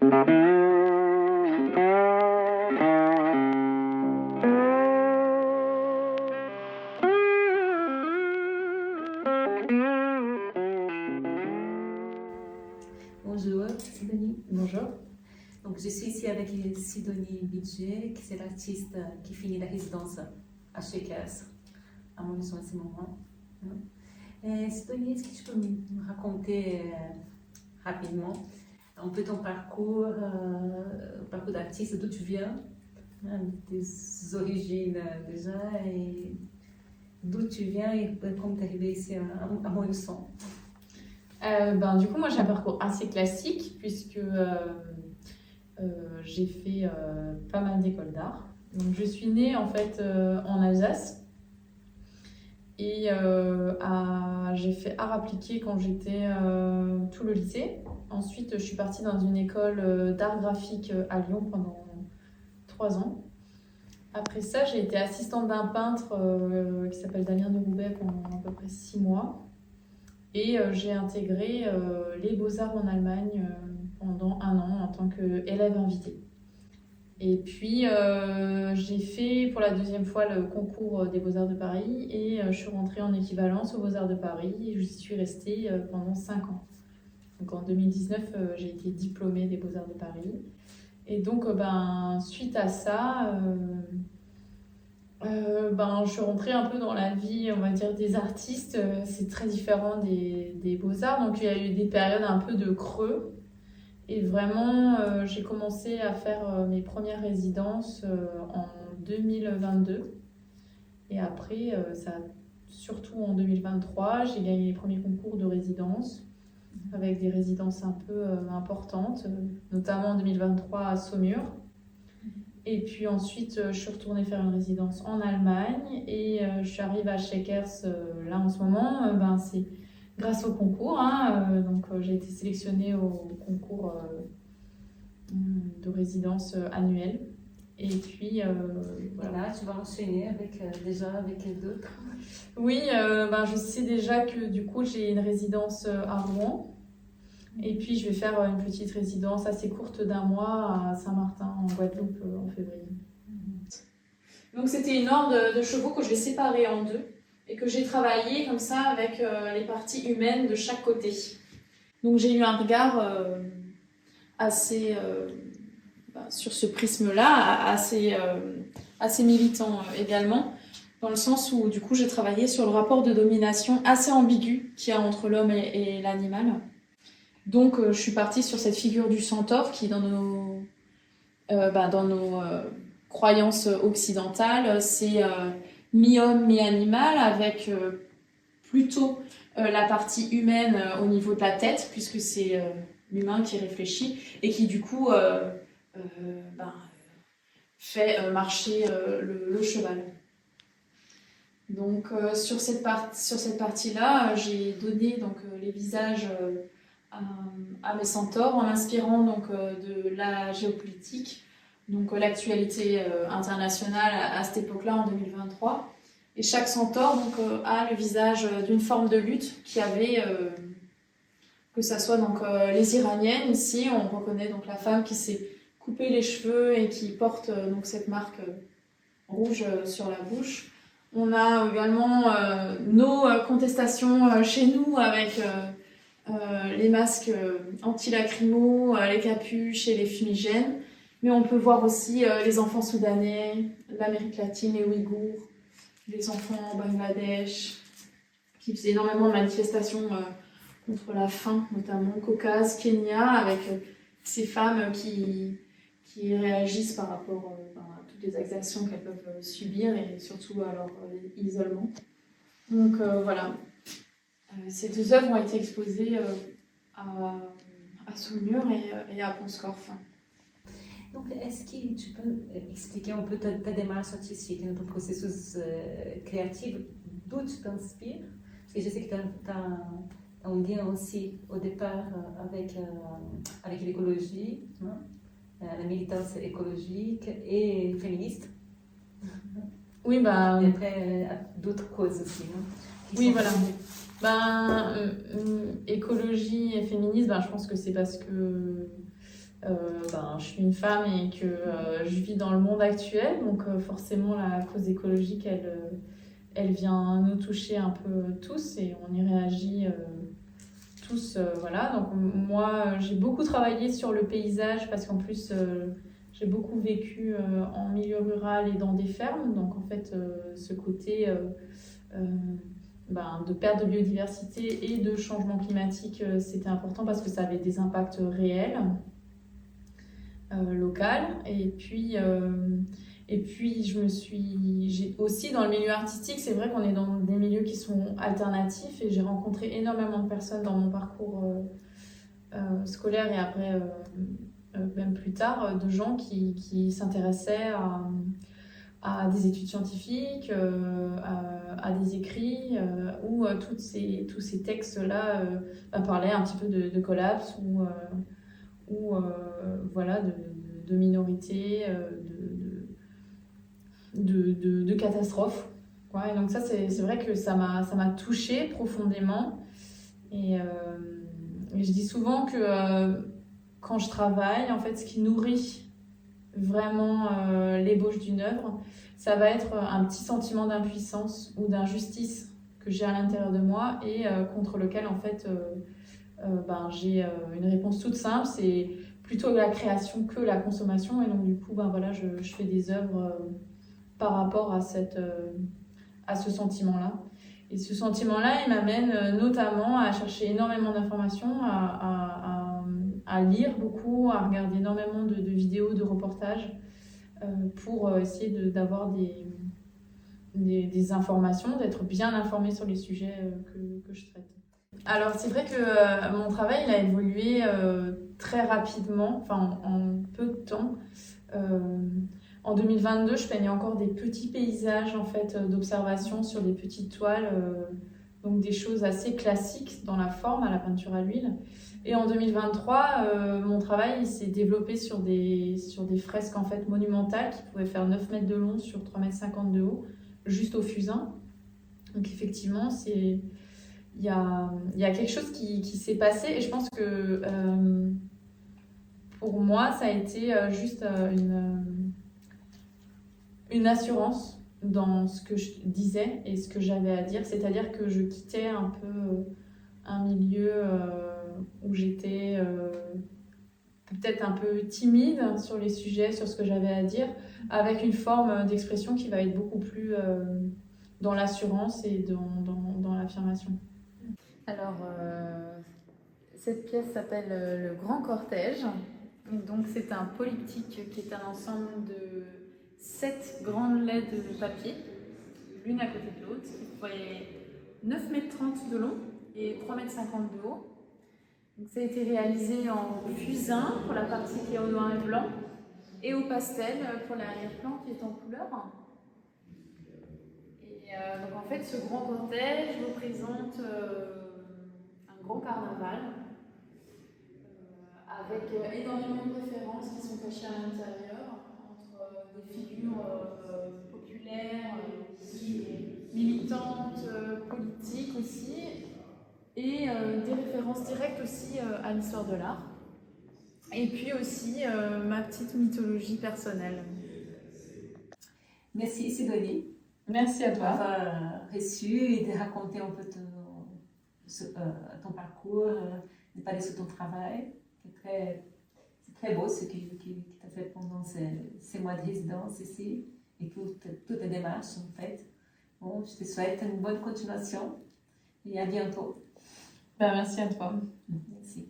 Bonjour, Sidonie. Bonjour. Donc, je suis ici avec Sidonie Bidget, qui est l'artiste qui finit la résidence à Shakers, à Montluçon en ce moment. Sidonie, est-ce que tu peux me raconter rapidement un peu ton parcours, parcours d'artiste, d'où tu viens, tes origines déjà, et d'où tu viens et comment tu es arrivée ici à Montluçon? Du coup, moi j'ai un parcours assez classique puisque j'ai fait pas mal d'écoles d'art. Donc, je suis née en fait en Alsace et j'ai fait art appliqué quand j'étais tout le lycée. Ensuite, je suis partie dans une école d'art graphique à Lyon pendant 3 ans. Après ça, j'ai été assistante d'un peintre qui s'appelle Damien de Roubaix pendant à peu près 6 mois. Et j'ai intégré les Beaux-Arts en Allemagne pendant 1 an en tant qu'élève invitée. Et puis j'ai fait pour la 2e fois le concours des Beaux-Arts de Paris et je suis rentrée en équivalence aux Beaux-Arts de Paris et j'y suis restée pendant 5 ans. Donc en 2019, j'ai été diplômée des Beaux-Arts de Paris. Et donc suite à ça, je suis rentrée un peu dans la vie, on va dire, des artistes. C'est très différent des Beaux-Arts. Donc, il y a eu des périodes un peu de creux. Et vraiment, j'ai commencé à faire mes premières résidences en 2022. Et après, surtout en 2023, j'ai gagné les premiers concours de résidence avec des résidences un peu importantes, notamment en 2023 à Saumur. Et puis ensuite, je suis retournée faire une résidence en Allemagne et je suis arrivée à Shakers là en ce moment. C'est grâce au concours. Donc, j'ai été sélectionnée au concours de résidence annuel. Et puis, voilà, tu vas enchaîner déjà avec d'autres. Oui, je sais déjà que du coup, j'ai une résidence à Rouen. Et puis, je vais faire une petite résidence assez courte d'1 mois à Saint-Martin, en Guadeloupe, en février. Donc, c'était une horde de chevaux que j'ai séparée en 2 et que j'ai travaillé comme ça avec les parties humaines de chaque côté. Donc, j'ai eu un regard assez, sur ce prisme-là, assez militant également, dans le sens où, du coup, j'ai travaillé sur le rapport de domination assez ambigu qu'il y a entre l'homme et l'animal. Donc, je suis partie sur cette figure du centaure qui, dans nos croyances occidentales, c'est mi-homme, mi-animal, avec plutôt la partie humaine au niveau de la tête, puisque c'est l'humain qui réfléchit et qui, du coup, fait marcher le cheval. Donc, sur cette partie-là, j'ai donné les visages à mes centaures en m'inspirant de la géopolitique, donc l'actualité internationale à cette époque-là en 2023. Et chaque centaure a le visage d'une forme de lutte qui avait, que ça soit les Iraniennes ici, on reconnaît la femme qui s'est coupé les cheveux et qui porte cette marque rouge sur la bouche. On a également nos contestations chez nous avec les masques anti-lacrymaux, les capuches et les fumigènes. Mais on peut voir aussi les enfants soudanais, l'Amérique latine, les Ouïghours, les enfants en Bangladesh, qui faisaient énormément de manifestations contre la faim, notamment au Caucase, Kenya, avec ces femmes qui réagissent par rapport à toutes les exactions qu'elles peuvent subir et surtout à leur isolement. Donc voilà. Ces 2 œuvres ont été exposées à Saumur et à Pont-Scorff. Donc, est-ce que tu peux expliquer un peu ta démarche artistique, ton processus créatif, d'où tu t'inspires? Parce que je sais que tu as un lien aussi au départ avec l'écologie, la militance écologique et féministe. Oui, et après, d'autres causes aussi. Oui, voilà. Écologie et féminisme, je pense que c'est parce que je suis une femme et que je vis dans le monde actuel, donc forcément la cause écologique, elle vient nous toucher un peu tous et on y réagit tous. Voilà. Donc moi, j'ai beaucoup travaillé sur le paysage parce qu'en plus, j'ai beaucoup vécu en milieu rural et dans des fermes. Donc en fait, ce côté de perte de biodiversité et de changement climatique, c'était important parce que ça avait des impacts réels, locaux. Et puis j'ai aussi dans le milieu artistique, c'est vrai qu'on est dans des milieux qui sont alternatifs et j'ai rencontré énormément de personnes dans mon parcours scolaire et après, même plus tard, de gens qui s'intéressaient à des études scientifiques, à des écrits, où tous ces textes-là parlaient un petit peu de collapse ou voilà, de minorités, de catastrophes. Ouais, et donc ça, c'est vrai que ça m'a touchée profondément. Et je dis souvent que quand je travaille, en fait, ce qui nourrit vraiment l'ébauche d'une œuvre, ça va être un petit sentiment d'impuissance ou d'injustice que j'ai à l'intérieur de moi et contre lequel, en fait, j'ai une réponse toute simple, c'est plutôt la création que la consommation. Et donc, du coup, voilà, je fais des œuvres par rapport à ce sentiment-là. Et ce sentiment-là, il m'amène notamment à chercher énormément d'informations, à lire beaucoup, à regarder énormément de vidéos, de reportages pour essayer d'avoir des informations, d'être bien informée sur les sujets que je traite. Alors c'est vrai que mon travail il a évolué très rapidement, enfin en peu de temps. En 2022, je peignais encore des petits paysages en fait d'observation sur des petites toiles, donc des choses assez classiques dans la forme, à la peinture à l'huile. Et en 2023, mon travail il s'est développé sur des fresques en fait monumentales qui pouvaient faire 9 mètres de long sur 3,50 m de haut, juste au fusain. Donc effectivement, il y a quelque chose qui s'est passé et je pense que pour moi, ça a été juste une assurance dans ce que je disais et ce que j'avais à dire. C'est-à-dire que je quittais un peu un milieu où j'étais peut-être un peu timide sur les sujets, sur ce que j'avais à dire, avec une forme d'expression qui va être beaucoup plus dans l'assurance et dans l'affirmation. Alors, cette pièce s'appelle Le Grand Cortège. Et donc, c'est un polyptyque qui est un ensemble de 7 grandes laies de papier, l'une à côté de l'autre, qui fait 9,30 m de long et 3,50 m de haut. Donc, ça a été réalisé en fusain pour la partie qui est en noir et blanc et au pastel pour l'arrière-plan qui est en couleur. Et donc, en fait, ce grand cortège représente un grand carnaval avec énormément de références qui sont cachées à l'intérieur entre des figures populaires, militantes, politiques aussi, et des références directes aussi à l'histoire de l'art. Et puis aussi ma petite mythologie personnelle. Merci Sidonie. Merci à toi. D'avoir reçu et de raconter un peu ton parcours, de parler sur ton travail. C'est très beau ce que tu as fait pendant ces mois de résidence ici et toute ta démarche en fait. Bon, je te souhaite une bonne continuation et à bientôt. Merci à toi. Merci.